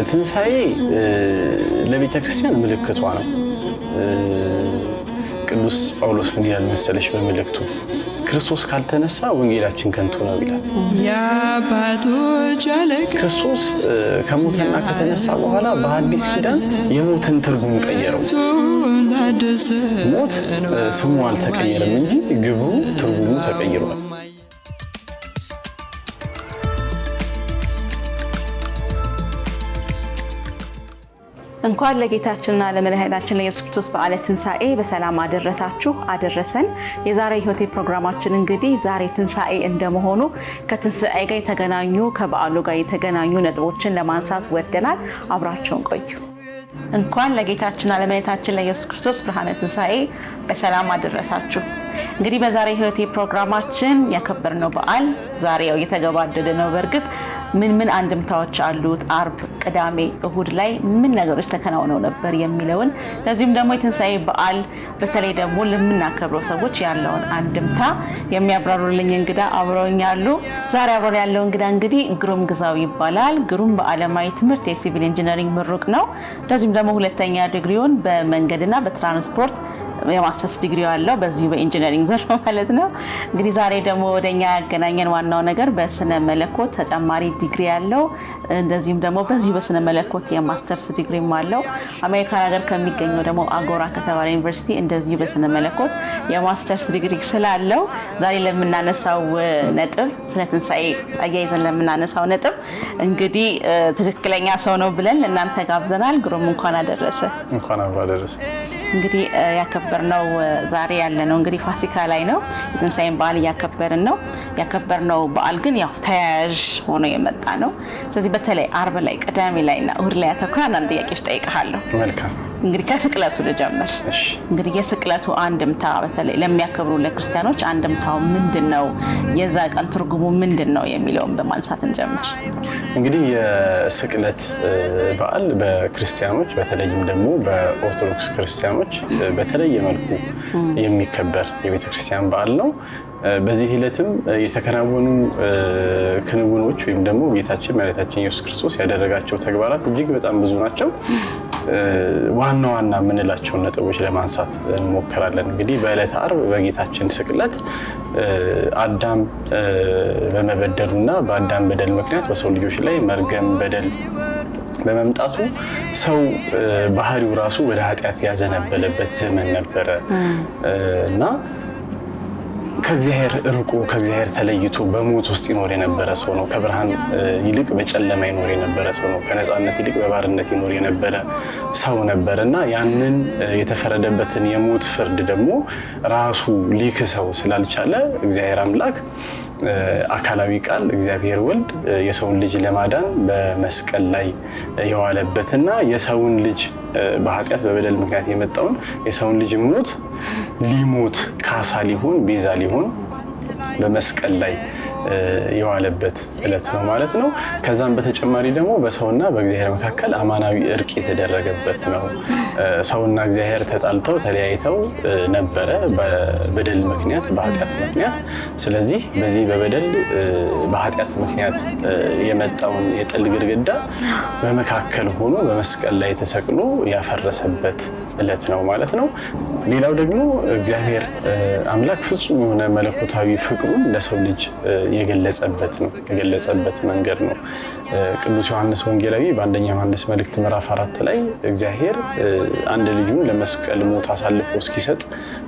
ትንሳኤ ለቤተ ክርስቲያን ምልክቷ ነው። ቅዱስ ጳውሎስ ምን ይላል መሰለሽ በመልእክቱ ክርስቶስ ካልተነሳ ወንጌላችን ከንቱ ነው ይላል። ክርስቶስ ከሞተና ከተነሳ በኋላ በአዲስ ኪዳን የሞትን ትርጉም ቀየረው። ሞት ስሙ አልተቀየረም እንጂ ግብሩ ትርጉሙ ተቀይሯል። እንኳን ለጌታችንና ለመድኃኒታችን ለኢየሱስ ክርስቶስ በዓለ ትንሣኤ በሰላም አደረሳችሁ አደረሰን። የዛሬ ህይወቴ ፕሮግራማችን እንግዲህ ዛሬ ትንሣኤ እንደመሆኑ ከትንሣኤ ጋር የተገናኙ ከበዓሉ ጋር የተገናኙ ነጥቦችን ለማንሳት ወደናል። አብራችሁን ቆዩ። እንኳን ለጌታችንና ለመድኃኒታችን ለኢየሱስ ክርስቶስ ብርሃነ ትንሣኤ በሰላም አደረሳችሁ። እንግዲህ በዛሬ ህይወቴ ፕሮግራማችን ያከበርነው በዓል ዛሬ ያው እየተገባደደ ነው። በርግጥ ምን አንድምታዎች አሉት፣ አርብ፣ ቅዳሜ፣ እሁድ ላይ ምን ነገሮች ተከናውነው ነበር የሚለውን ለዚህም ደግሞ የትንሣኤ በዓል በተለይ ደግሞ ለምናከብረው ሰዎች ያለውን አንድምታ የሚያብራሩልኝ እንግዳ አብረውኛሉ። ዛሬ አብሮን ያለው እንግዳ እንግዲህ ግሩም ግዛው ይባላል። ግሩም በዓለማዊ ትምህርት የሲቪል ኢንጂነሪንግ ምሩቅ ነው። ለዚህም ደግሞ ሁለተኛ ዲግሪውን በመንገድና በትራንስፖርት የማስተርስ ዲግሪ ያለው በዚሁ በኢንጂነሪንግ ዘርፍ ማለት ነው። እንግዲህ ዛሬ ደግሞ ወደኛ ያገናኘን ዋናው ነገር በስነ መለኮት ተጨማሪ ዲግሪ ያለው እንደዚህም ደግሞ በዚሁ በስነ መለኮት የማስተርስ ዲግሪም አለው። አሜሪካ ሀገር ከሚገኘው ደግሞ አጎራ ከተባለ ዩኒቨርሲቲ እንደዚሁ በስነ መለኮት የማስተርስ ዲግሪ ስላለው ዛሬ ለምናነሳው ነጥብ ስለ ትንሣኤ አያይዘን ለምናነሳው ነጥብ እንግዲህ ትክክለኛ ሰው ነው ብለን እናንተ ጋብዘናል። ግሩም እንኳን አደረሰ። እንኳን አብሮ አደረሰ። እንግዲህ ያከበርነው ዛሬ ያለነው እንግዲህ ፋሲካ ላይ ነው። የትንሣኤን በዓል እያከበርን ነው። ያከበርነው በዓል ግን ያው ተያያዥ ሆኖ የመጣ ነው። ስለዚህ በተለይ አርብ ላይ፣ ቅዳሜ ላይና እሁድ ላይ አተኩረን አንድ ጥያቄዎች ጠይቀሃለሁ። መልካም። እንግዲህ ከስቅለቱ ልጀምር። እንግዲህ የስቅለቱ አንድምታ በተለይ ለሚያከብሩ ለክርስቲያኖች አንድምታው ምንድነው? የዛ ቀን ትርጉሙ ምንድነው የሚለውን በማንሳት እንጀምር። እንግዲህ የስቅለት በዓል በክርስቲያኖች በተለይም ደግሞ በኦርቶዶክስ ክርስቲያኖች በተለየ መልኩ የሚከበር የቤተ ክርስቲያን በዓል ነው። በዚህ ዕለትም የተከናወኑ ክንውኖች ወይም ደግሞ ጌታችን መድኃኒታችን ኢየሱስ ክርስቶስ ያደረጋቸው ተግባራት እጅግ በጣም ብዙ ናቸው። ዋና ዋና የምንላቸውን ነጥቦች ለማንሳት እንሞክራለን። እንግዲህ በዕለተ ዓርብ በጌታችን ስቅለት አዳም በመበደሉና በአዳም በደል ምክንያት በሰው ልጆች ላይ መርገም በደል በመምጣቱ ሰው ባህሪው ራሱ ወደ ኃጢአት ያዘነበለበት ዘመን ነበረ እና ከእግዚአብሔር ርቆ ከእግዚአብሔር ተለይቶ በሞት ውስጥ ይኖር የነበረ ሰው ነው። ከብርሃን ይልቅ በጨለማ ይኖር የነበረ ሰው ነው። ከነፃነት ይልቅ በባርነት ይኖር የነበረ ሰው ነበር እና ያንን የተፈረደበትን የሞት ፍርድ ደግሞ ራሱ ሊክሰው ስላልቻለ እግዚአብሔር አምላክ አካላዊ ቃል እግዚአብሔር ወልድ የሰውን ልጅ ለማዳን በመስቀል ላይ የዋለበትና የሰውን ልጅ በኃጢአት በበደል ምክንያት የመጣውን የሰውን ልጅ ሞት ሊሞት ካሳ ሊሆን ቤዛ ሊሆን በመስቀል ላይ የዋለበት ዕለት ነው ማለት ነው። ከዛም በተጨማሪ ደግሞ በሰውና በእግዚአብሔር መካከል አማናዊ እርቅ የተደረገበት ነው። ሰውና እግዚአብሔር ተጣልተው ተለያይተው ነበረ በበደል ምክንያት በኃጢአት ምክንያት። ስለዚህ በዚህ በበደል በኃጢአት ምክንያት የመጣውን የጥል ግድግዳ በመካከል ሆኖ በመስቀል ላይ ተሰቅሎ ያፈረሰበት ዕለት ነው ማለት ነው። ሌላው ደግሞ እግዚአብሔር አምላክ ፍጹም የሆነ መለኮታዊ ፍቅሩን ለሰው ልጅ የገለጸበት መንገድ ነው። ቅዱስ ዮሐንስ ወንጌላዊ በአንደኛ ዮሐንስ መልእክት ምዕራፍ 4 ላይ እግዚአብሔር አንድ ልጁን ለመስቀል ሞት አሳልፎ እስኪሰጥ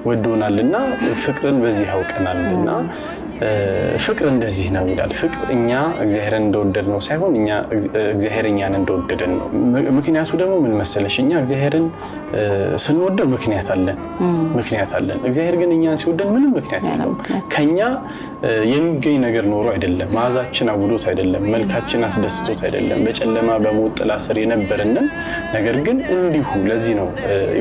ወዶናልና ፍቅርን በዚህ አውቀናልና ፍቅር እንደዚህ ነው ይላል። ፍቅር እኛ እግዚአብሔርን እንደወደድነው ሳይሆን እግዚአብሔር እኛን እንደወደደን ነው። ምክንያቱ ደግሞ ምን መሰለሽ? እኛ እግዚአብሔርን ስንወደው ምክንያት አለን። እግዚአብሔር ግን እኛን ሲወደን ምንም ምክንያት የለውም። ከኛ የሚገኝ ነገር ኖሮ አይደለም፣ መዓዛችን አጉዶት አይደለም፣ መልካችን አስደስቶት አይደለም፣ በጨለማ በሞት ጥላ ስር የነበርንን ነገር ግን እንዲሁ። ለዚህ ነው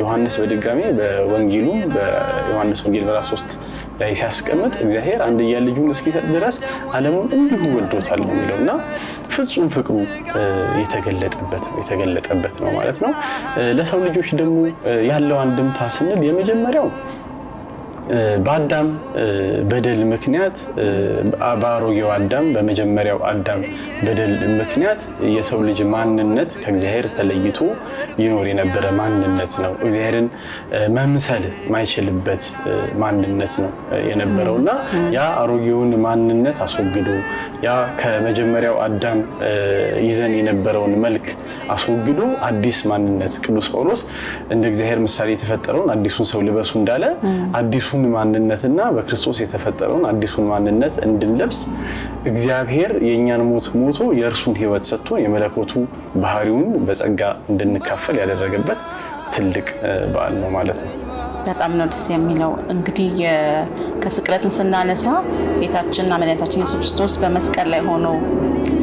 ዮሐንስ በድጋሚ በወንጌሉ በዮሐንስ ወንጌል ምዕራፍ 3 ላይ ሲያስቀምጥ እግዚአብሔር አንድያ ልጁን እስኪሰጥ ድረስ ዓለሙን እንዲሁ ወዶታል የሚለውና ፍጹም ፍቅሩ የተገለጠበት ነው ማለት ነው። ለሰው ልጆች ደግሞ ያለው አንድምታ ስንል የመጀመሪያው በአዳም በደል ምክንያት በአሮጌው አዳም በመጀመሪያው አዳም በደል ምክንያት የሰው ልጅ ማንነት ከእግዚአብሔር ተለይቶ ይኖር የነበረ ማንነት ነው። እግዚአብሔርን መምሰል ማይችልበት ማንነት ነው የነበረውና ያ አሮጌውን ማንነት አስወግዶ ያ ከመጀመሪያው አዳም ይዘን የነበረውን መልክ አስወግዶ አዲስ ማንነት ቅዱስ ጳውሎስ እንደ እግዚአብሔር ምሳሌ የተፈጠረውን አዲሱን ሰው ልበሱ እንዳለ አዲሱን ማንነትና በክርስቶስ የተፈጠረውን አዲሱን ማንነት እንድንለብስ እግዚአብሔር የኛን ሞት ሞቶ የእርሱን ሕይወት ሰጥቶ የመለኮቱ ባህሪውን በጸጋ እንድንካፈል ያደረገበት ትልቅ በዓል ነው ማለት ነው። በጣም ነው ደስ የሚለው። እንግዲህ ከስቅለትን ስናነሳ ጌታችንና መድኃኒታችን ኢየሱስ ክርስቶስ በመስቀል ላይ ሆኖ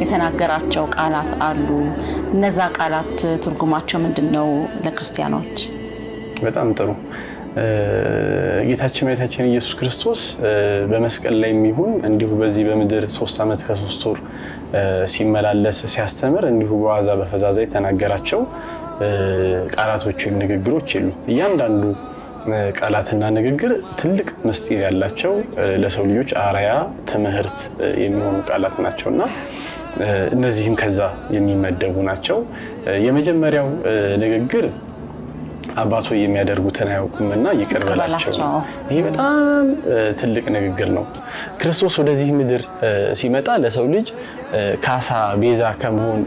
የተናገራቸው ቃላት አሉ። እነዛ ቃላት ትርጉማቸው ምንድነው ለክርስቲያኖች? በጣም ጥሩ። ጌታችን መድኃኒታችን ኢየሱስ ክርስቶስ በመስቀል ላይ የሚሆን እንዲሁ በዚህ በምድር 3 ዓመት ከ3 ወር ሲመላለስ ሲያስተምር እንዲሁ በዋዛ በፈዛዛ የተናገራቸው ቃላቶች ወይም ንግግሮች የሉ። እያንዳንዱ ቃላትና ንግግር ትልቅ ምስጢር ያላቸው ለሰው ልጆች አርአያ ትምህርት የሚሆኑ ቃላት ናቸውና እነዚህም ከዛ የሚመደቡ ናቸው። የመጀመሪያው ንግግር አባቶ የሚያደርጉትን አያውቁምና ይቅር በላቸው። ይሄ በጣም ትልቅ ንግግር ነው። ክርስቶስ ወደዚህ ምድር ሲመጣ ለሰው ልጅ ካሳ ቤዛ ከመሆን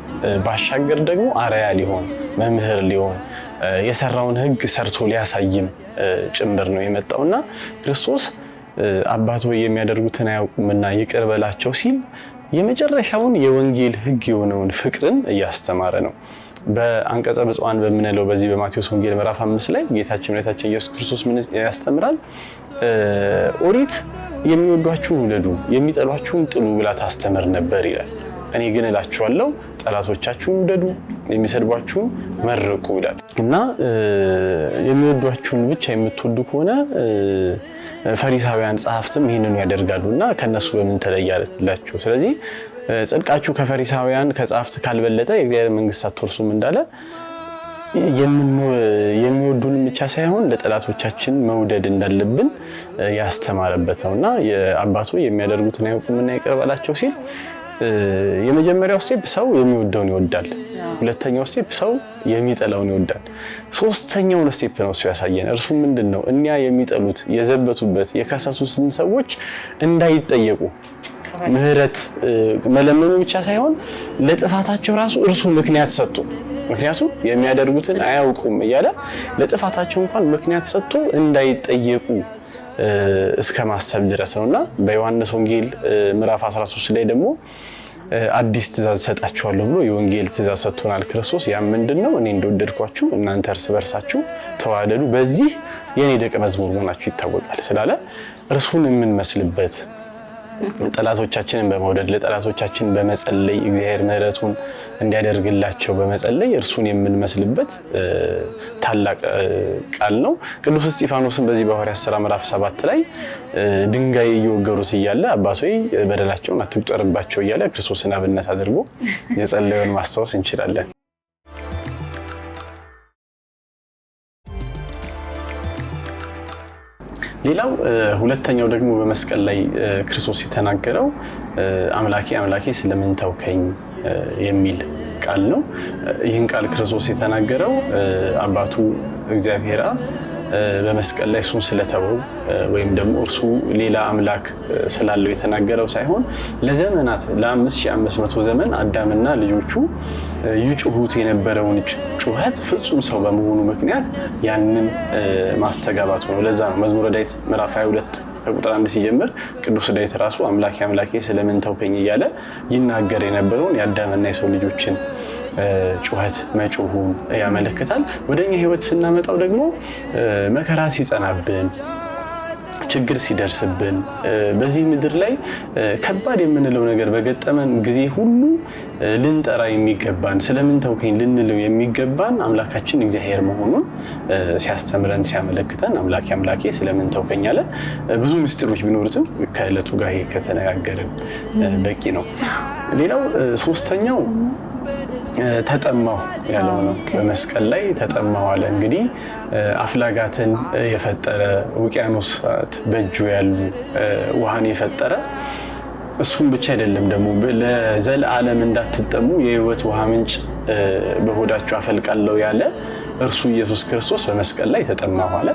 ባሻገር ደግሞ አርአያ ሊሆን መምህር ሊሆን የሰራውን ሕግ ሰርቶ ሊያሳይም ጭምር ነው የመጣውና ክርስቶስ አባቶ የሚያደርጉትን አያውቁምና ይቅር በላቸው ሲል የመጨረሻውን የወንጌል ሕግ የሆነውን ፍቅርን እያስተማረ ነው። በአንቀጸ ብፁዓን በምንለው በዚህ በማቴዎስ ወንጌል ምዕራፍ 5 ላይ ጌታችን መድኃኒታችን ኢየሱስ ክርስቶስ ምን ያስተምራል? ኦሪት የሚወዷችሁን ውደዱ፣ የሚጠሏችሁን ጥሉ ብላ ታስተምር ነበር ይላል። እኔ ግን እላችኋለሁ ጠላቶቻችሁን ውደዱ፣ የሚሰድቧችሁን መርቁ ይላል። እና የሚወዷችሁን ብቻ የምትወዱ ከሆነ ፈሪሳውያን ጸሐፍትም ይህንኑ ያደርጋሉና ከነሱ በምን ተለያላችሁ? ስለዚህ ጽድቃችሁ ከፈሪሳውያን ከጸሐፍት ካልበለጠ የእግዚአብሔር መንግስት አትወርሱም እንዳለ የሚወዱን ብቻ ሳይሆን ለጠላቶቻችን መውደድ እንዳለብን ያስተማረበት ነውና የአባቶ የሚያደርጉትን አያውቁምና ይቅር በላቸው ሲል የመጀመሪያው ስቴፕ ሰው የሚወደውን ይወዳል። ሁለተኛው ስቴፕ ሰው የሚጠላውን ይወዳል። ሶስተኛውን ስቴፕ ነው እሱ ያሳየን። እርሱ ምንድነው? እኛ የሚጠሉት የዘበቱበት የከሰሱትን ሰዎች እንዳይጠየቁ ምህረት መለመኑ ብቻ ሳይሆን ለጥፋታቸው ራሱ እርሱ ምክንያት ሰጥቶ ምክንያቱም የሚያደርጉትን አያውቁም እያለ ለጥፋታቸው እንኳን ምክንያት ሰጥቶ እንዳይጠየቁ እስከ ማሰብ ድረስ ነውና በዮሐንስ ወንጌል ምዕራፍ 13 ላይ ደግሞ አዲስ ትእዛዝ ሰጣችኋለሁ ብሎ የወንጌል ትእዛዝ ሰጥቶናል ክርስቶስ። ያ ምንድነው? እኔ እንደወደድኳችሁ እናንተ እርስ በርሳችሁ ተዋደዱ፣ በዚህ የኔ ደቀ መዝሙር መሆናችሁ ይታወቃል ስላለ እርሱን የምንመስልበት ጠላቶቻችንን በመውደድ ለጠላቶቻችን በመጸለይ እግዚአብሔር ምሕረቱን እንዲያደርግላቸው በመጸለይ እርሱን የምንመስልበት ታላቅ ቃል ነው። ቅዱስ እስጢፋኖስን በዚህ በሐዋርያት ሥራ ምዕራፍ 7 ላይ ድንጋይ እየወገሩት እያለ አባቶ በደላቸውን አትቁጠርባቸው እያለ ክርስቶስን አብነት አድርጎ የጸለየውን ማስታወስ እንችላለን። ሌላው ሁለተኛው ደግሞ በመስቀል ላይ ክርስቶስ የተናገረው አምላኬ አምላኬ ስለምን ተውከኝ የሚል ቃል ነው። ይህን ቃል ክርስቶስ የተናገረው አባቱ እግዚአብሔር በመስቀል ላይ እሱን ስለተወው ወይም ደግሞ እርሱ ሌላ አምላክ ስላለው የተናገረው ሳይሆን ለዘመናት ለ5500 ዘመን አዳምና ልጆቹ ይጩሁት የነበረውን ጩኸት ፍጹም ሰው በመሆኑ ምክንያት ያንን ማስተጋባቱ ነው። ለዛ ነው መዝሙረ ዳዊት ምዕራፍ 22 ቁጥር 1 ሲጀምር ቅዱስ ዳዊት ራሱ አምላኬ አምላኬ ስለምን ተውከኝ እያለ ይናገር የነበረውን የአዳምና የሰው ልጆችን ጩኸት መጮሁን ያመለክታል። ወደኛ ህይወት ስናመጣው ደግሞ መከራ ሲጸናብን ችግር ሲደርስብን በዚህ ምድር ላይ ከባድ የምንለው ነገር በገጠመን ጊዜ ሁሉ ልንጠራ የሚገባን ስለምን ተውከኝ ልንለው የሚገባን አምላካችን እግዚአብሔር መሆኑን ሲያስተምረን ሲያመለክተን አምላኬ አምላኬ ስለምን ተውከኝ አለ። ብዙ ምስጢሮች ቢኖሩትም ከዕለቱ ጋር ከተነጋገርን በቂ ነው። ሌላው ሶስተኛው ተጠማሁ ያለው ነው። በመስቀል ላይ ተጠማሁ አለ። እንግዲህ አፍላጋትን የፈጠረ ውቅያኖሳት በእጁ ያሉ ውሃን የፈጠረ እሱም ብቻ አይደለም ደግሞ ለዘላለም እንዳትጠሙ የሕይወት ውሃ ምንጭ በሆዳችሁ አፈልቃለሁ ያለ እርሱ ኢየሱስ ክርስቶስ በመስቀል ላይ ተጠማሁ አለ።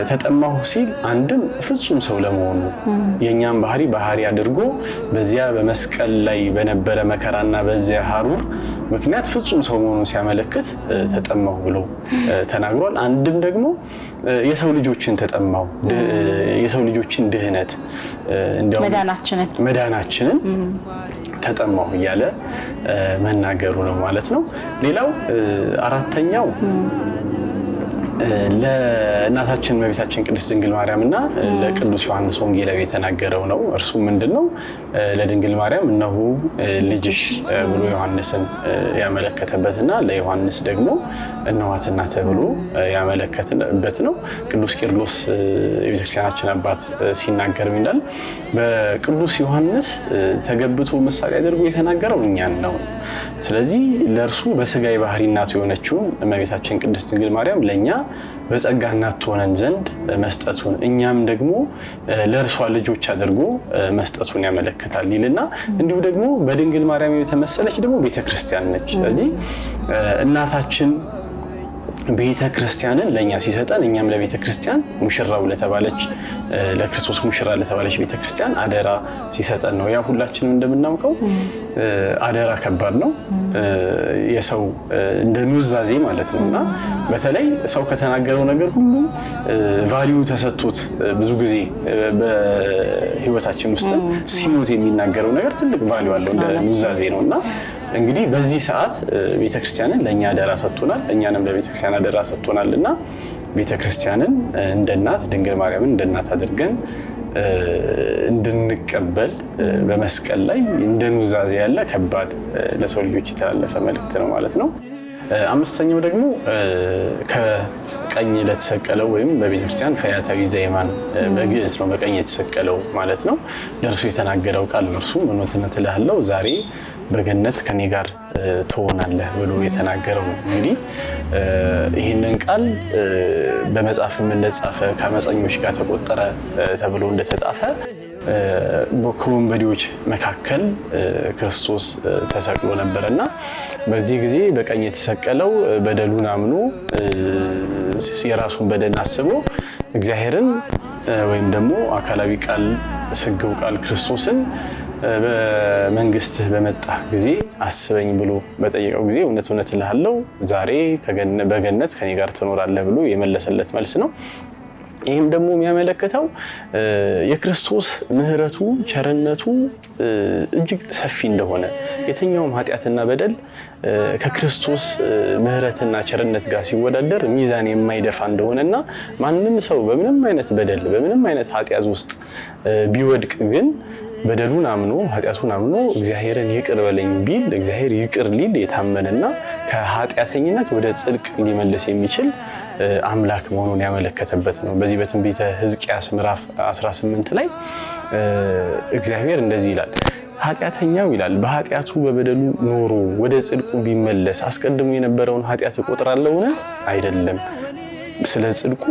ተጠማሁ ሲል አንድም ፍጹም ሰው ለመሆኑ የኛም ባህሪ አድርጎ በዚያ በመስቀል ላይ በነበረ መከራና በዚያ ሐሩር ምክንያት ፍጹም ሰው መሆኑን ሲያመለክት ተጠማሁ ብሎ ተናግሯል። አንድም ደግሞ የሰው ልጆችን ተጠማሁ የሰው ልጆችን ድህነት እንደው መዳናችንን ተጠማሁ እያለ መናገሩ ነው ማለት ነው። ሌላው አራተኛው ለእናታችን እመቤታችን ቅድስት ድንግል ማርያምና ለቅዱስ ዮሐንስ ወንጌላዊ የተናገረው ነው። እርሱ ምንድነው? ለድንግል ማርያም እነሆ ልጅሽ ብሎ ዮሐንስን ያመለከተበትና ለዮሐንስ ደግሞ እነኋት እናት ብሎ ያመለከተበት ነው። ቅዱስ ቄርሎስ የቤተክርስቲያናችን አባት ሲናገር ይላል በቅዱስ ዮሐንስ ተገብቶ ምሳሌ አድርጎ የተናገረው እኛን ነው። ስለዚህ ለእርሱ በስጋይ ባህሪ እናቱ የሆነችውን እመቤታችን ቅድስት ድንግል ማርያም ለኛ በጸጋ እናት ትሆነን ዘንድ መስጠቱን እኛም ደግሞ ለእርሷ ልጆች አድርጎ መስጠቱን ያመለክታል ይልና እንዲሁ ደግሞ በድንግል ማርያም የተመሰለች ደግሞ ቤተክርስቲያን ነች። ስለዚህ እናታችን ቤተ ክርስቲያንን ለኛ ሲሰጠን እኛም ለቤተ ክርስቲያን ሙሽራው ለተባለች ለክርስቶስ ሙሽራ ለተባለች ቤተ ክርስቲያን አደራ ሲሰጠን ነው። ያ ሁላችንም እንደምናውቀው አደራ ከባድ ነው። የሰው እንደ ኑዛዜ ማለት ነውና በተለይ ሰው ከተናገረው ነገር ሁሉ ቫልዩ ተሰጥቶት ብዙ ጊዜ በህይወታችን ውስጥ ሲሞት የሚናገረው ነገር ትልቅ ቫልዩ አለው እንደ ኑዛዜ ነውና እንግዲህ በዚህ ሰዓት ቤተክርስቲያንን ለኛ አደራ ሰጥቶናል። እኛንም ለቤተክርስቲያን አደራ ሰጥቶናልና ቤተክርስቲያንን እንደ እናት ድንግል ማርያምን እንደ እናት አድርገን እንድንቀበል በመስቀል ላይ እንደ ኑዛዜ ያለ ከባድ ለሰው ልጆች የተላለፈ መልእክት ነው ማለት ነው። አምስተኛው ደግሞ ከቀኝ ለተሰቀለው ወይም በቤተክርስቲያን ፈያታዊ ዘይማን በግዕዝ ነው በቀኝ የተሰቀለው ማለት ነው። ለእርሱ የተናገረው ቃል እርሱ እውነት እልሃለሁ ዛሬ በገነት ከኔ ጋር ትሆናለህ ብሎ የተናገረው ነው። እንግዲህ ይህንን ቃል በመጽሐፍም እንደተጻፈ ከአመፀኞች ጋር ተቆጠረ ተብሎ እንደተጻፈ ከወንበዴዎች መካከል ክርስቶስ ተሰቅሎ ነበርና በዚህ ጊዜ በቀኝ የተሰቀለው በደሉን አምኖ የራሱን በደል አስቦ እግዚአብሔርን ወይም ደግሞ አካላዊ ቃል ስግው ቃል ክርስቶስን በመንግስትህ በመጣ ጊዜ አስበኝ ብሎ በጠየቀው ጊዜ እውነት እልሃለሁ ዛሬ በገነት ከኔ ጋር ትኖራለህ ብሎ የመለሰለት መልስ ነው። ይህም ደግሞ የሚያመለክተው የክርስቶስ ምህረቱ ቸርነቱ እጅግ ሰፊ እንደሆነ የትኛውም ኃጢአትና በደል ከክርስቶስ ምህረትና ቸርነት ጋር ሲወዳደር ሚዛን የማይደፋ እንደሆነና ማንም ሰው በምንም አይነት በደል በምንም አይነት ኃጢአት ውስጥ ቢወድቅ ግን በደሉን አምኖ ኃጢአቱን አምኖ እግዚአብሔርን ይቅር በለኝ ቢል እግዚአብሔር ይቅር ሊል የታመነና ከኃጢአተኝነት ወደ ጽድቅ ሊመልስ የሚችል አምላክ መሆኑን ያመለከተበት ነው። በዚህ በትንቢተ ሕዝቅያስ ምዕራፍ 18 ላይ እግዚአብሔር እንደዚህ ይላል ኃጢአተኛው ይላል በኃጢአቱ በበደሉ ኖሮ ወደ ጽድቁ ቢመለስ አስቀድሞ የነበረውን ኃጢአት እቆጥራለሁን? አይደለም ስለ ጽድቁ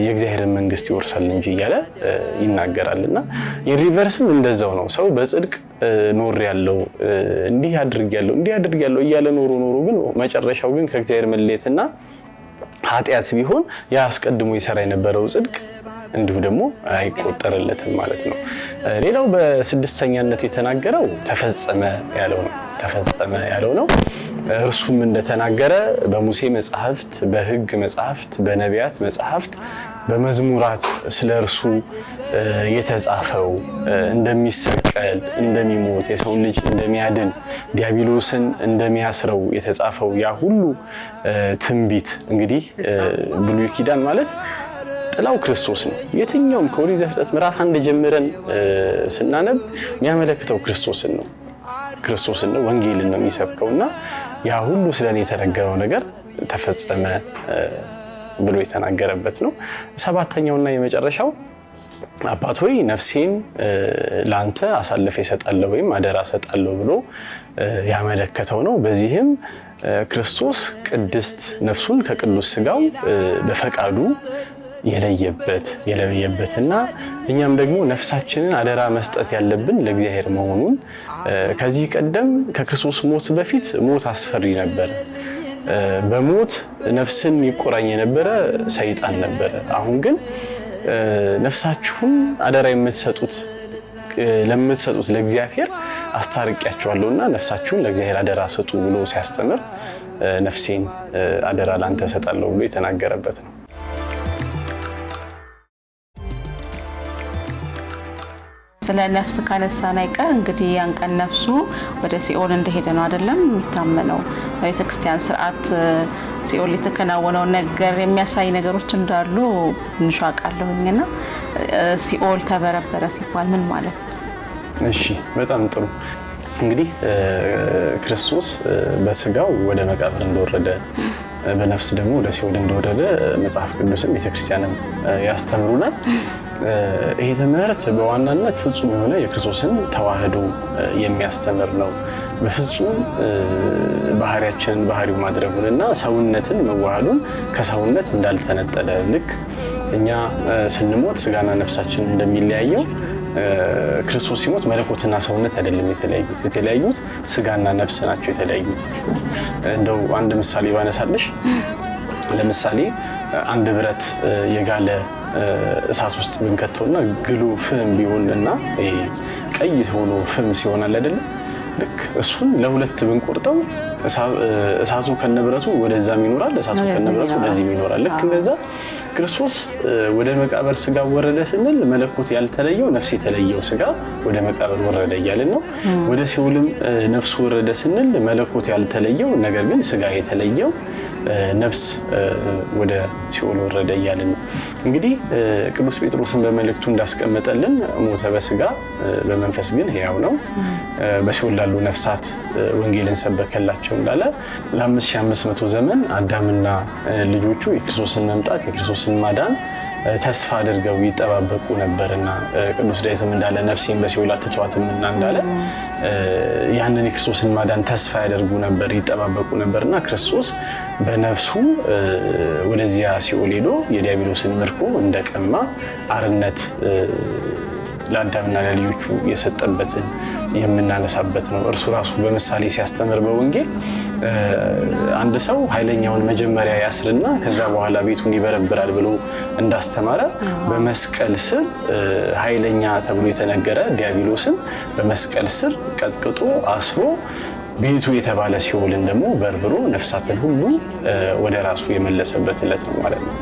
የእግዚአብሔርን መንግስት ይወርሳል እንጂ እያለ ይናገራልና የሪቨርስም እንደዛው ነው። ሰው በጽድቅ ኖር ያለው እንዲህ አድርጊያለሁ እያለ ኖሮ ግን መጨረሻው ግን ከእግዚአብሔር መለየትና ኃጢአት ቢሆን ያ አስቀድሞ ይሰራ የነበረው ጽድቅ እንዲሁ ደግሞ አይቆጠርለትም ማለት ነው። ሌላው በስድስተኛነት የተናገረው ተፈጸመ ያለው ነው። እርሱም እንደተናገረ በሙሴ መጻሕፍት፣ በሕግ መጻሕፍት፣ በነቢያት መጻሕፍት፣ በመዝሙራት ስለ እርሱ የተጻፈው እንደሚሰቀል እንደሚሞት የሰውን ልጅ እንደሚያድን ዲያብሎስን እንደሚያስረው የተጻፈው ያ ሁሉ ትንቢት እንግዲህ ብሉይ ኪዳን ማለት ጥላው ክርስቶስ ነው። የትኛውም ከኦሪት ዘፍጥረት ምዕራፍ 1 ጀምረን ስናነብ የሚያመለክተው ክርስቶስን ነው። ወንጌልን ነው የሚሰብከውና ያ ሁሉ ስለኔ የተነገረው ነገር ተፈጸመ ብሎ የተናገረበት ነው። ሰባተኛውና የመጨረሻው አባት ሆይ ነፍሴን ላንተ አሳልፌ እሰጣለሁ ወይም አደራ እሰጣለሁ ብሎ ያመለከተው ነው። በዚህም ክርስቶስ ቅድስት ነፍሱን ከቅዱስ ሥጋው በፈቃዱ የለየበትና እኛም ደግሞ ነፍሳችንን አደራ መስጠት ያለብን ለእግዚአብሔር መሆኑን ከዚህ ቀደም ከክርስቶስ ሞት በፊት ሞት አስፈሪ ነበር። በሞት ነፍስን ይቆራኝ የነበረ ሰይጣን ነበረ። አሁን ግን ነፍሳችሁን አደራ ለምትሰጡት ለእግዚአብሔር አስታርቂያችኋለሁና ነፍሳችሁን ለእግዚአብሔር አደራ ሰጡ ብሎ ሲያስተምር ነፍሴን አደራ ላንተ እሰጣለሁ ብሎ የተናገረበት ነው። ስለ ነፍስ ካነሳን አይቀር እንግዲህ ያን ቀን ነፍሱ ወደ ሲኦል እንደሄደ ነው አይደለም የሚታመነው። በቤተክርስቲያን ስርዓት ሲኦል የተከናወነው ነገር የሚያሳይ ነገሮች እንዳሉ ትንሽ አውቃለሁኝና ሲኦል ተበረበረ ሲባል ምን ማለት ነው? እሺ በጣም ጥሩ። እንግዲህ ክርስቶስ በስጋው ወደ መቃብር እንደወረደ በነፍስ ደግሞ ወደ ሲኦል እንደወረደ መጽሐፍ ቅዱስም ቤተክርስቲያንም ያስተምሩናል። ይሄ ትምህርት በዋናነት ፍጹም የሆነ የክርስቶስን ተዋህዶ የሚያስተምር ነው። በፍጹም ባህሪያችንን ባህሪው ማድረጉንና ሰውነትን መዋሃዱን ከሰውነት እንዳልተነጠለ ልክ እኛ ስንሞት ስጋና ነፍሳችን እንደሚለያየው ክርስቶስ ሲሞት መለኮትና ሰውነት አይደለም የተለያዩት ስጋና ነፍስ ናቸው የተለያዩት። እንደው አንድ ምሳሌ ባነሳለሽ፣ ለምሳሌ አንድ ብረት የጋለ እሳት ውስጥ ብንከተውና ግሉ ፍም ቢሆንና ቀይ ሆኖ ፍም ሲሆናል አይደል? ልክ እሱን ለሁለት ብንቆርጠው እሳቱ ከነብረቱ ወደዛም ይኖራል፣ እሳቱ ከነብረቱ ወደዚህም ይኖራል። ልክ እንደዛ ክርስቶስ ወደ መቃብር ስጋ ወረደ ስንል መለኮት ያልተለየው ነፍስ የተለየው ስጋ ወደ መቃብር ወረደ እያልን ነው። ወደ ሲኦልም ነፍስ ወረደ ስንል መለኮት ያልተለየው ነገር ግን ስጋ የተለየው ነፍስ ወደ ሲኦል ወረደ እያልን ነው። እንግዲህ ቅዱስ ጴጥሮስን በመልእክቱ እንዳስቀመጠልን ሞተ በስጋ በመንፈስ ግን ሕያው ነው፣ በሲኦል ላሉ ነፍሳት ወንጌልን ሰበከላቸው እንዳለ ለ5500 ዘመን አዳምና ልጆቹ የክርስቶስን መምጣት የክርስቶስን ማዳን ተስፋ አድርገው ይጠባበቁ ነበርና ቅዱስ ዳዊትም እንዳለ ነፍሴን በሲኦል አትተዋትምና እንዳለ ያንን የክርስቶስን ማዳን ተስፋ ያደርጉ ነበር፣ ይጠባበቁ ነበርና ክርስቶስ በነፍሱ ወደዚያ ሲኦል ሄዶ የዲያብሎስን ምርኮ እንደቀማ አርነት ለአዳምና ለልጆቹ የሰጠበትን የምናነሳበት ነው። እርሱ ራሱ በምሳሌ ሲያስተምር በወንጌል አንድ ሰው ኃይለኛውን መጀመሪያ ያስርና ከዛ በኋላ ቤቱን ይበረብራል ብሎ እንዳስተማረ በመስቀል ስር ኃይለኛ ተብሎ የተነገረ ዲያብሎስን በመስቀል ስር ቀጥቅጦ አስሮ ቤቱ የተባለ ሲኦልን ደግሞ በርብሮ ነፍሳትን ሁሉ ወደ ራሱ የመለሰበት ዕለት ነው ማለት ነው።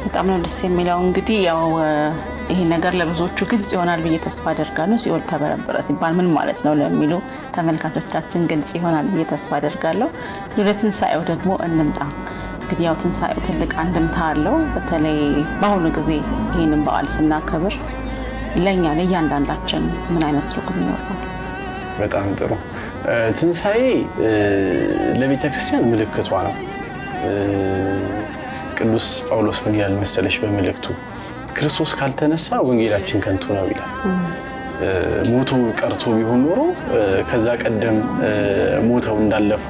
በጣም ነው ደስ የሚለው። እንግዲህ ያው ይሄ ነገር ለብዙዎቹ ግልጽ ይሆናል ብዬ ተስፋ አደርጋለሁ። ሲኦል ተበረበረ ሲባል ምን ማለት ነው ለሚሉ ተመልካቾቻችን ግልጽ ይሆናል ብዬ ተስፋ አደርጋለሁ። ወደ ትንሳኤው ደግሞ እንምጣ። እንግዲህ ያው ትንሳኤው ትልቅ አንድምታ አለው። በተለይ በአሁኑ ጊዜ ይህንን በዓል ስናከብር ለእኛ ለእያንዳንዳችን ምን አይነት ትርጉም ይኖረዋል? በጣም ጥሩ። ትንሳኤ ለቤተ ክርስቲያን ምልክቷ ነው። ቅዱስ ጳውሎስ ምን ይላል መሰለሽ በመልእክቱ ክርስቶስ ካልተነሳ ወንጌላችን ከንቱ ነው ይላል። ሞቶ ቀርቶ ቢሆን ኖሮ ከዛ ቀደም ሞተው እንዳለፉ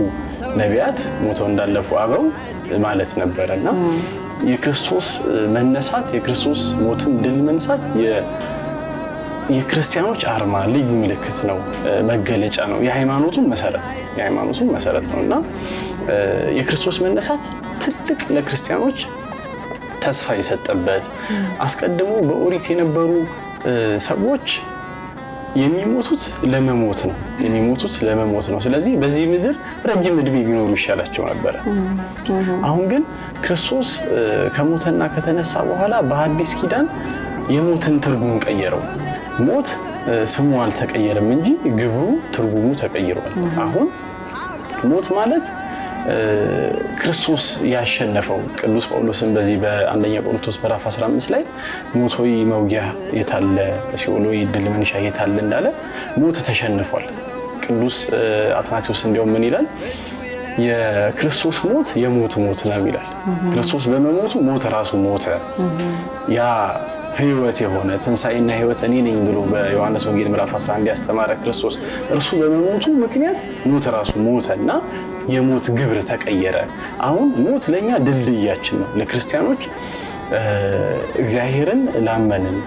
ነቢያት ሞተው እንዳለፉ አበው ማለት ነበርና የክርስቶስ መነሳት የክርስቶስ ሞትን ድል መንሳት የክርስቲያኖች አርማ ልዩ ምልክት ነው፣ መገለጫ ነው፣ የሃይማኖቱን መሰረት ነውና የክርስቶስ መነሳት ትልቅ ለክርስቲያኖች ተስፋ የሰጠበት አስቀድሞ በኦሪት የነበሩ ሰዎች የሚሞቱት ለመሞት ነው። ስለዚህ በዚህ ምድር ረጅም ዕድሜ ቢኖሩ ይሻላቸው ነበር። አሁን ግን ክርስቶስ ከሞተና ከተነሳ በኋላ በአዲስ ኪዳን የሞትን ትርጉም ቀየረው። ሞት ስሙ አልተቀየረም እንጂ ግብሩ ትርጉሙ ተቀይሯል። አሁን ሞት ማለት ክርስቶስ ያሸነፈው ቅዱስ ጳውሎስን በዚህ በአንደኛ ቆሮንቶስ ምዕራፍ 15 ላይ ሞት ሆይ መውጊያ የታለ ሲኦል ሆይ ድል መንሻ የታለ እንዳለ ሞት ተሸንፏል። ቅዱስ አትናቴዎስ እንዲያውም ምን ይላል? የክርስቶስ ሞት የሞት ሞት ነው ይላል። ክርስቶስ በመሞቱ ሞት ራሱ ሞተ። ያ ህይወት የሆነ ትንሣኤና ህይወት እኔ ነኝ ብሎ በዮሐንስ ወንጌል ምዕራፍ 11 ያስተማረ ክርስቶስ እርሱ በመሞቱ ምክንያት ሞት ራሱ ሞተና የሞት ግብር ተቀየረ። አሁን ሞት ለኛ ድልድያችን ነው። ለክርስቲያኖች እግዚአብሔርን ላመንን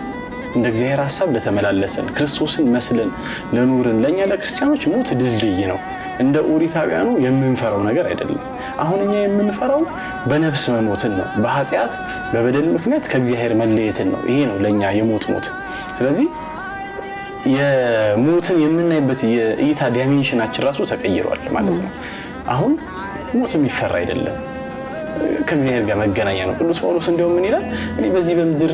እንደ እግዚአብሔር ሐሳብ ለተመላለሰን ክርስቶስን መስለን ለኖርን ለኛ ለክርስቲያኖች ሞት ድልድይ ነው። እንደ ኦሪታውያኑ የምንፈራው ነገር አይደለም። አሁን እኛ የምንፈራው በነፍስ መሞትን ነው። በኃጢአት በበደል ምክንያት ከእግዚአብሔር መለየትን ነው። ይሄ ነው ለኛ የሞት ሞት። ስለዚህ የሞትን የምናይበት የእይታ ዳይሜንሽናችን ራሱ ተቀይሯል ማለት ነው። አሁን ሞት የሚፈራ አይደለም፣ ከእግዚአብሔር ጋር መገናኛ ነው። ቅዱስ ጳውሎስ እንደውም ምን ይላል? እኔ በዚህ በምድር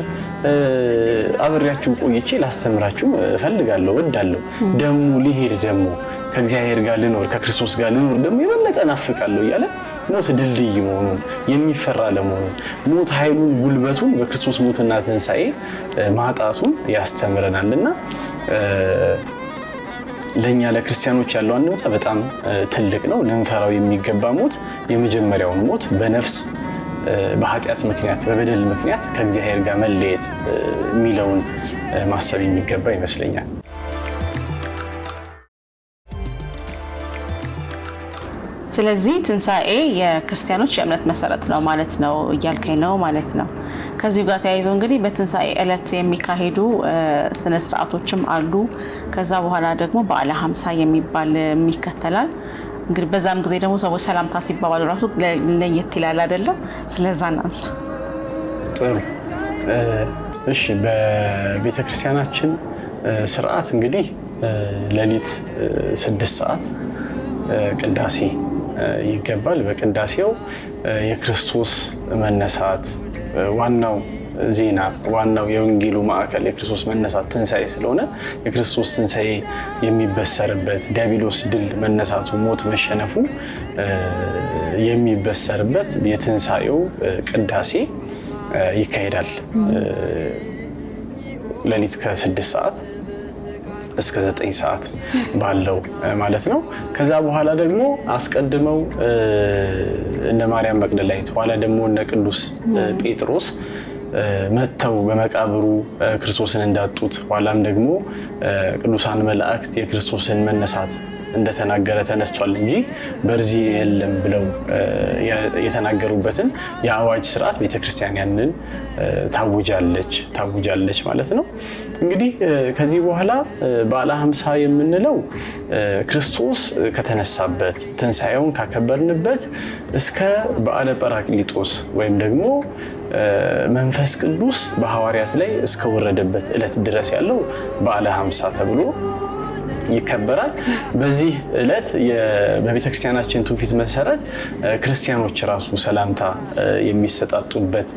አብሬያችሁ ቆይቼ ላስተምራችሁ እፈልጋለሁ፣ ወዳለሁ፣ ደሞ ሊሄድ ደሞ ከእግዚአብሔር ጋር ልኖር ከክርስቶስ ጋር ልኖር ደሞ የበለጠ ናፍቃለሁ እያለ ሞት ድልድይ መሆኑን የሚፈራ ለመሆኑን ሞት ኃይሉን ጉልበቱን በክርስቶስ ሞትና ትንሣኤ ማጣቱን ያስተምረናልና ለኛ ለክርስቲያኖች ያለው አንድምታ በጣም ትልቅ ነው። ልንፈራው የሚገባ ሞት የመጀመሪያውን ሞት በነፍስ በኃጢአት ምክንያት በበደል ምክንያት ከእግዚአብሔር ጋር መለየት የሚለውን ማሰብ የሚገባ ይመስለኛል። ስለዚህ ትንሣኤ የክርስቲያኖች የእምነት መሰረት ነው ማለት ነው እያልከኝ ነው ማለት ነው። ከዚህ ጋር ተያይዞ እንግዲህ በትንሣኤ ዕለት የሚካሄዱ ስነ ስርዓቶችም አሉ። ከዛ በኋላ ደግሞ በዓለ ሃምሳ የሚባል ይከተላል። እንግዲህ በዛም ጊዜ ደግሞ ሰዎች ሰላምታ ሲባባሉ ራሱ ለየት ይላል አይደለም? ስለዛ እናንሳ። ጥሩ እሺ። በቤተክርስቲያናችን ስርዓት እንግዲህ ሌሊት 6 ሰዓት ቅዳሴ ይገባል። በቅዳሴው የክርስቶስ መነሳት ዋናው ዜና ዋናው የወንጌሉ ማዕከል የክርስቶስ መነሳት ትንሣኤ ስለሆነ የክርስቶስ ትንሣኤ የሚበሰርበት ዲያብሎስ ድል መነሳቱ ሞት መሸነፉ የሚበሰርበት የትንሣኤው ቅዳሴ ይካሄዳል ሌሊት ከ6 ሰዓት እስከ 9 ሰዓት ባለው ማለት ነው። ከዛ በኋላ ደግሞ አስቀድመው እነ ማርያም መቅደላዊት ኋላ ደግሞ እነ ቅዱስ ጴጥሮስ መተው በመቃብሩ ክርስቶስን እንዳጡት ኋላም ደግሞ ቅዱሳን መላእክት የክርስቶስን መነሳት እንደተናገረ ተነስቷል እንጂ በርዚ የለም ብለው የተናገሩበትን የአዋጅ ስርዓት ቤተክርስቲያን ያንን ታውጃለች ማለት ነው። እንግዲህ ከዚህ በኋላ በዓለ ሃምሳ የምንለው ክርስቶስ ከተነሳበት ትንሣኤውን ካከበርንበት እስከ በዓለ ጰራቅሊጦስ ወይም ደግሞ መንፈስ ቅዱስ በሐዋርያት ላይ እስከወረደበት ዕለት ድረስ ያለው በዓለ ሃምሳ ተብሎ ይከበራል። በዚህ ዕለት በቤተክርስቲያናችን ትውፊት መሰረት ክርስቲያኖች ራሱ ሰላምታ የሚሰጣጡበት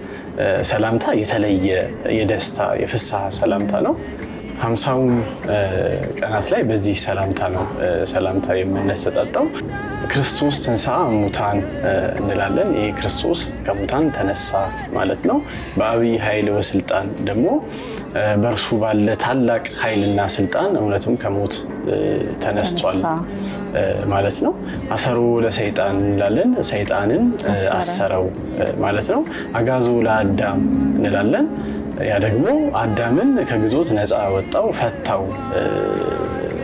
ሰላምታ የተለየ የደስታ የፍስሐ ሰላምታ ነው። 50ውን ቀናት ላይ በዚህ ሰላምታ ነው ሰላምታ የምንሰጣጣው። ክርስቶስ ተንሥአ እሙታን እንላለን። ይህ ክርስቶስ ከሙታን ተነሳ ማለት ነው። በአብይ ኃይል ወስልጣን ደግሞ በእርሱ ባለ ታላቅ ኃይልና ስልጣን እውነትም ከሞት ተነስቷል ማለት ነው። አሰሮ ለሰይጣን እንላለን። ሰይጣንን አሰረው ማለት ነው። አጋዞ ለአዳም እንላለን። ያ ደግሞ አዳምን ከግዞት ነፃ ወጣው ፈታው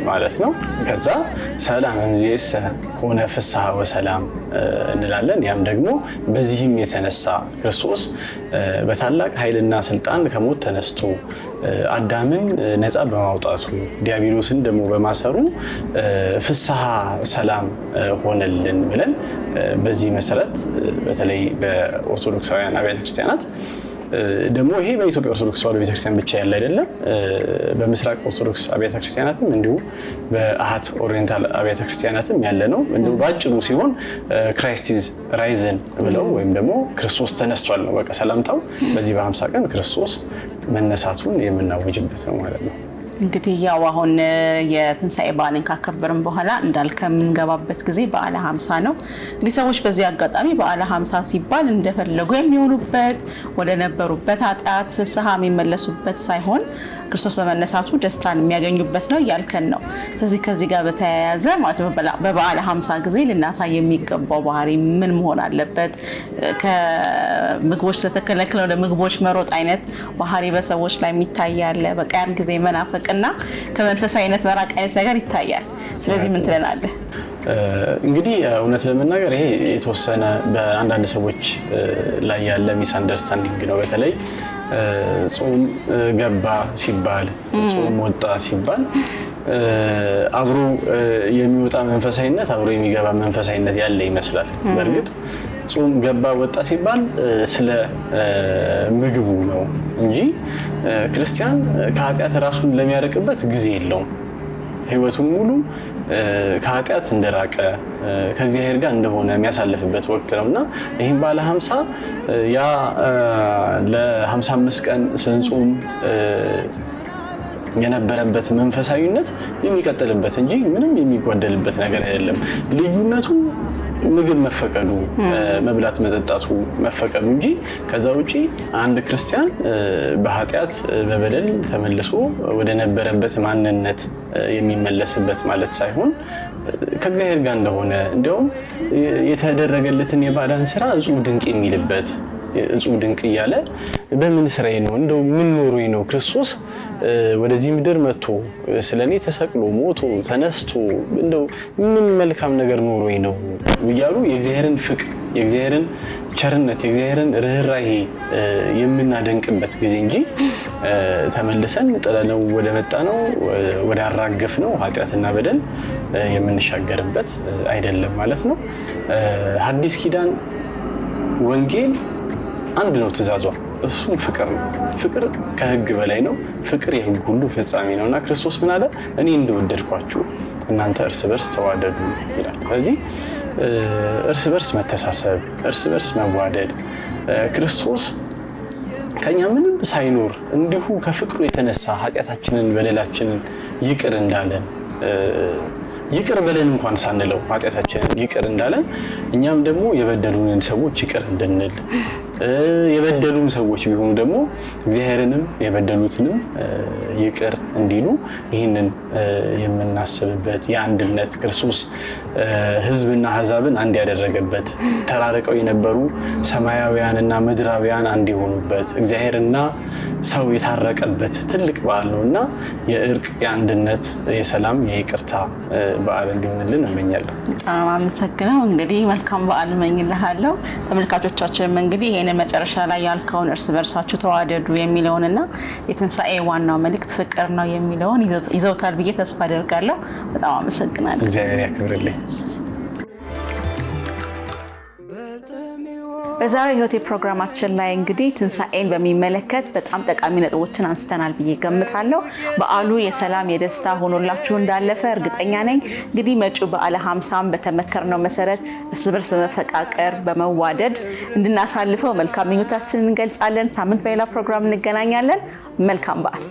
ማለት ነው። ከዛ ሰላም እምይእዜሰ ሆነ ፍስሐ ወሰላም እንላለን። ያም ደግሞ በዚህም የተነሳ ክርስቶስ በታላቅ ኃይልና ስልጣን ከሞት ተነስቶ አዳምን ነፃ በማውጣቱ ዲያብሎስን ደግሞ በማሰሩ ፍስሐ ሰላም ሆነልን ብለን በዚህ መሰረት በተለይ በኦርቶዶክሳውያን አብያተ ክርስቲያናት ደግሞ ይሄ በኢትዮጵያ ኦርቶዶክስ ተዋሕዶ ቤተክርስቲያን ብቻ ያለ አይደለም። በምስራቅ ኦርቶዶክስ አብያተ ክርስቲያናትም እንዲሁ በአሃት ኦሪየንታል አብያተ ክርስቲያናትም ያለ ነው። እንዲሁ ባጭሩ ሲሆን ክራይስት ኢዝ ራይዝን ብለው ወይም ደግሞ ክርስቶስ ተነስቷል ነው በቃ ሰላምታው። በዚህ በ50 ቀን ክርስቶስ መነሳቱን የምናውጅበት ነው ማለት ነው። እንግዲህ ያው አሁን የትንሣኤ በዓልን ካከበርን በኋላ እንዳልከምንገባበት ጊዜ በዓለ ሃምሳ ነው። እንግዲህ ሰዎች በዚህ አጋጣሚ በዓለ ሃምሳ ሲባል እንደፈለጉ የሚሆኑበት ወደ ነበሩበት ኃጢአት ፍስሐ የሚመለሱበት ሳይሆን ክርስቶስ በመነሳቱ ደስታን የሚያገኙበት ነው ያልከን ነው። ስለዚህ ከዚህ ጋር በተያያዘ ማለት ነው በበዓለ 50 ጊዜ ልናሳይ የሚገባው ባህሪ ምን መሆን አለበት? ከምግቦች ተተከለከለ ወደ ምግቦች መሮጥ አይነት ባህሪ በሰዎች ላይ የሚታያል። በቃ ያን ጊዜ መናፈቅና ከመንፈሳዊነት መራቅ አይነት ነገር ይታያል። ስለዚህ ምን ትለናለህ? እንግዲህ እውነት ለመናገር ይሄ የተወሰነ በአንዳንድ ሰዎች ላይ ያለ ሚስ አንደርስታንዲንግ ነው። በተለይ ጾም ገባ ሲባል ጾም ወጣ ሲባል አብሮ የሚወጣ መንፈሳዊነት አብሮ የሚገባ መንፈሳዊነት ያለ ይመስላል። በእርግጥ ጾም ገባ ወጣ ሲባል ስለ ምግቡ ነው እንጂ ክርስቲያን ከኃጢአት ራሱን ለሚያርቅበት ጊዜ የለውም። ህይወቱን ሙሉ ከኃጢአት እንደራቀ ከእግዚአብሔር ጋር እንደሆነ የሚያሳልፍበት ወቅት ነውና ይሄን ባለ 50 ያ ለ55 ቀን ስንጾም የነበረበት መንፈሳዊነት የሚቀጥልበት እንጂ ምንም የሚጓደልበት ነገር አይደለም። ልዩነቱ ምግብ መፈቀዱ መብላት መጠጣቱ መፈቀዱ እንጂ ከዛ ውጪ አንድ ክርስቲያን በኃጢአት በበደል ተመልሶ ወደ ነበረበት ማንነት የሚመለስበት ማለት ሳይሆን ከእግዚአብሔር ጋር እንደሆነ እንዲያውም የተደረገለትን የባዳን ስራ እጹብ ድንቅ የሚልበት እጹብ ድንቅ እያለ በምን ስራዬ ነው እንደው ምን ኖሮኝ ነው ክርስቶስ ወደዚህ ምድር መጥቶ ስለኔ ተሰቅሎ ሞቶ ተነስቶ እንደው ምን መልካም ነገር ኖሮኝ ነው እያሉ የእግዚአብሔርን ፍቅር የእግዚአብሔርን ቸርነት የእግዚአብሔርን ርህራሄ የምናደንቅበት ጊዜ እንጂ ተመልሰን ጥለነው ወደ መጣነው ወደ አራገፍነው ኃጢአትና በደል የምንሻገርበት አይደለም ማለት ነው። ሐዲስ ኪዳን ወንጌል አንድ ነው ትእዛዟ፣ እሱም ፍቅር ነው። ፍቅር ከህግ በላይ ነው። ፍቅር የህግ ሁሉ ፍጻሜ ነውና ክርስቶስ ምን አለ? እኔ እንደወደድኳችሁ እናንተ እርስ በርስ ተዋደዱ ይላል። ስለዚህ እርስ በርስ መተሳሰብ፣ እርስ በርስ መዋደድ ክርስቶስ ከኛ ምንም ሳይኖር እንዲሁ ከፍቅሩ የተነሳ ኃጢአታችንን በደላችንን ይቅር እንዳለን ይቅር በለን እንኳን ሳንለው ኃጢአታችንን ይቅር እንዳለን እኛም ደግሞ የበደሉንን ሰዎች ይቅር እንድንል የበደሉን ሰዎች ቢሆኑ ደግሞ እግዚአብሔርንም የበደሉትንም ይቅር እንዲሉ ይህንን የምናስብበት የአንድነት ክርስቶስ ህዝብና አሕዛብን አንድ ያደረገበት ተራርቀው የነበሩ ሰማያውያንና ምድራውያን አንድ የሆኑበት እግዚአብሔርና ሰው የታረቀበት ትልቅ በዓል ነውና የእርቅ የአንድነት የሰላም የይቅርታ በዓል እንዲሆንልን እመኛለሁ። በጣም አመሰግናለሁ። እንግዲህ መልካም በዓል እመኝልሃለሁ። ተመልካቾቻችንም እንግዲህ ይሄንን መጨረሻ ላይ ያልከውን እርስ በርሳችሁ ተዋደዱ የሚለውንና የትንሣኤ ዋናው መልእክት ፍቅር ነው የሚለውን ይዘውታል ብዬ ተስፋ አደርጋለሁ። በጣም አመሰግናለሁ። እግዚአብሔር ያክብርልኝ። በዛሬው ህይወቴ ፕሮግራማችን ላይ እንግዲህ ትንሣኤን በሚመለከት በጣም ጠቃሚ ነጥቦችን አንስተናል ብዬ ገምታለሁ። በዓሉ የሰላም የደስታ ሆኖላችሁ እንዳለፈ እርግጠኛ ነኝ። እንግዲህ መጪው በዓለ 50 በተመከርነው መሰረት እርስ በርስ በመፈቃቀር በመዋደድ እንድናሳልፈው መልካም ምኞታችንን እንገልጻለን። ሳምንት በሌላ ፕሮግራም እንገናኛለን። መልካም በዓል።